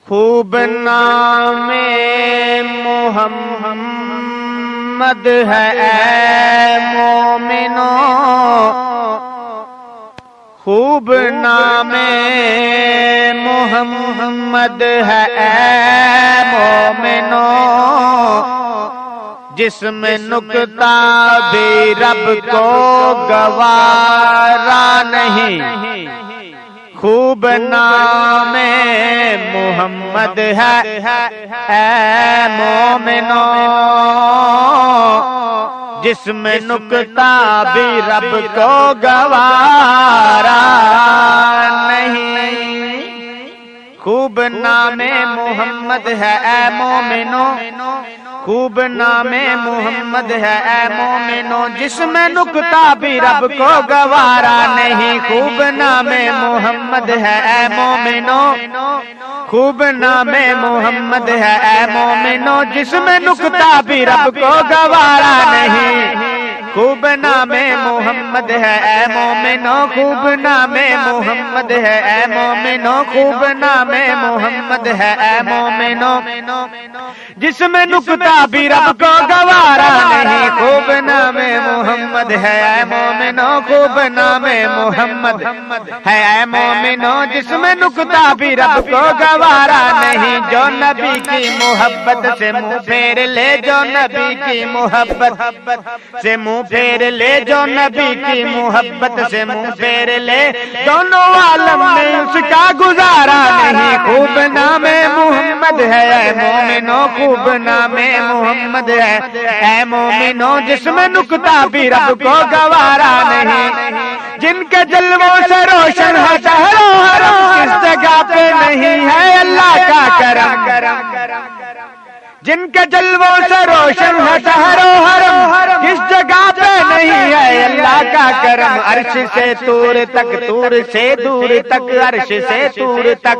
خوب نام محمد ہے اے مومنوں، خوب نام محمد ہے اے مومنوں، جس میں نکتہ بھی رب کو گوارا نہیں۔ خوب نام محمد ہے اے مومنوں، جس میں نکتہ بھی رب کو گوارا نہیں۔ خوب نام محمد ہے اے مومنوں، خوب نام محمد ہے اے مومنوں، جس میں نکتہ بھی رب کو گوارا نہیں۔ خوب نام محمد ہے اے مومنوں، خوب نام محمد ہے اے مومنوں، جس میں نکتہ بھی رب کو گوارا نہیں۔ خوب نام محمد ہے اے مومنوں، خوب نام محمد ہے اے مومنوں، خوب نام محمد ہے اے مومنوں، جس میں نکتہ بھی رب کو گوارا نہیں۔ خوب نام محمد ہے اے مومنوں، خوب نام محمد ہے اے مومنوں، جس میں نکتہ بھی رب کو گوارا نہیں۔ جو نبی کی محبت سے منہ پھیر لے، جو نبی کی محبت سے منہ پھیر لے، جو نبی کی محبت سے منہ پھیر لے، دونوں عالم میں اس کا گزارا نہیں۔ خوب نام محمد ہے اے مومنوں، خوب نام محمد ہے اے مومنوں، جس میں نکتہ بھی رب کو گوارا نہیں۔ جن کے جلووں سے روشن ہے شہر و حرم، کس جگہ پہ نہیں ہے اللہ کا کرم۔ جن کے جلووں سے روشن ہے شہر و حرم، کس جگہ پہ نہیں ہے اللہ کا کرم۔ عرش سے طور تک، طور سے دور تک، عرش سے طور تک،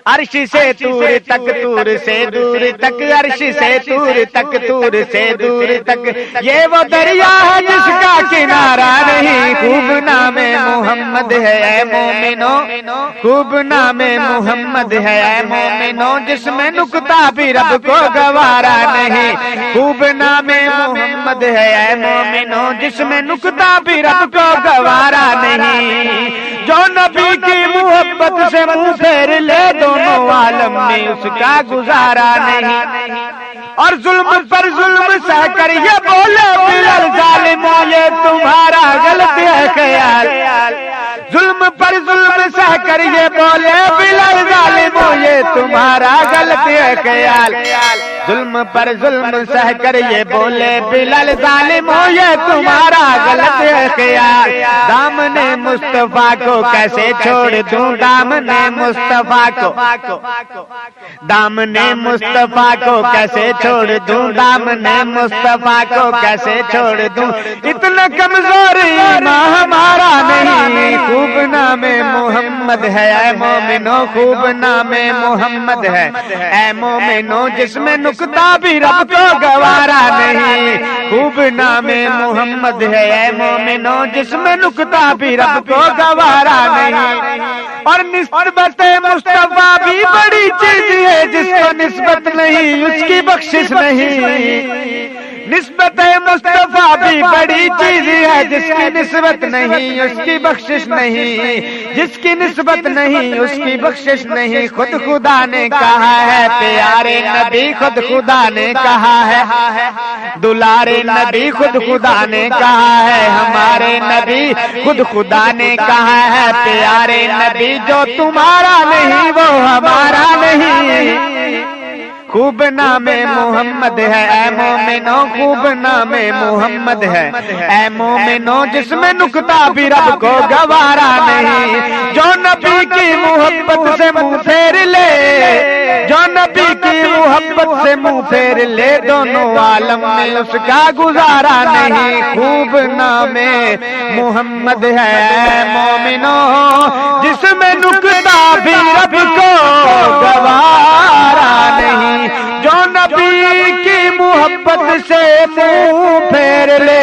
عرش سے طور تک، طور سے دور تک، عرش سے طور تک، طور سے دور تک، یہ وہ دریا ہے جس کا کنارہ نہیں۔ خوب نام محمد ہے اے مومنوں، خوب نام محمد ہے اے مومنوں، جس میں نکتہ بھی رب کو گوارا نہیں۔ خوب نام محمد ہے اے مومنوں، جس میں نکتہ بھی رب کو گوارا نہیں۔ جو نبی کی محبت سے منہ پھیر لے، دونوں عالم میں اس کا گزارا نہیں۔ اور ظلم پر ظلم سہ کر یہ بولے بلال ظالموں، یہ تمہارا غلط ہے خیال۔ ظلم پر ظلم سہ کر یہ بولے بلال ظالموں، یہ تمہارا غلط ہے خیال۔ ظلم پر ظلم سہ کر یہ بولے بلال ظالموں، یہ تمہارا غلط ہے خیال۔ دامن مصطفیٰ کو کیسے چھوڑ دوں، دامن مصطفیٰ کو، دامن مصطفیٰ کو کیسے چھوڑ دوں، دامن مصطفیٰ کو کیسے چھوڑ دوں، اتنا کمزور ایمان ہمارا نہیں۔ خوب نام محمد ہے اے مومنوں، خوب نام محمد ہے اے مومنوں، جس میں نکتہ بھی رب کو گوارا نہیں۔ خوب نام محمد ہے اے مومنوں، جس میں نکتہ بھی رب کو گوارا نہیں۔ اور نسبت مصطفیٰ بھی بڑی چیز ہے، جس کو نسبت نہیں اس کی بخشش نہیں۔ نسبت مصطفیٰ بھی بڑی چیز ہے، جس کی نسبت نہیں اس کی بخشش نہیں۔ جس کی نسبت نہیں اس کی بخشش نہیں۔ خود خدا نے کہا ہے پیارے نبی، خود خدا نے کہا ہے دلارے نبی، خود خدا نے کہا ہے ہمارے نبی، خود خدا نے کہا ہے پیارے نبی، جو تمہارا نہیں وہ ہمارا نہیں۔ خوب نام محمد ہے اے مومنوں، خوب نام محمد ہے اے مومنوں، جس میں نکتہ بھی رب کو گوارا نہیں۔ جو نبی کی محبت سے منہ پھیر لے، جو نبی کی محبت سے منہ پھیر لے، دونوں عالم میں اس کا گزارا نہیں۔ خوب نام محمد ہے اے مومنوں، جس میں نکتہ بھی رب کو گوارا نہیں۔ جو نبی کی محبت سے منہ پھیر لے،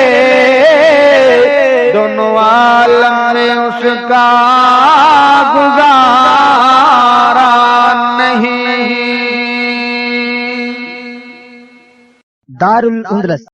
دونوں عالم میں اس کا گزارا دار الاندلس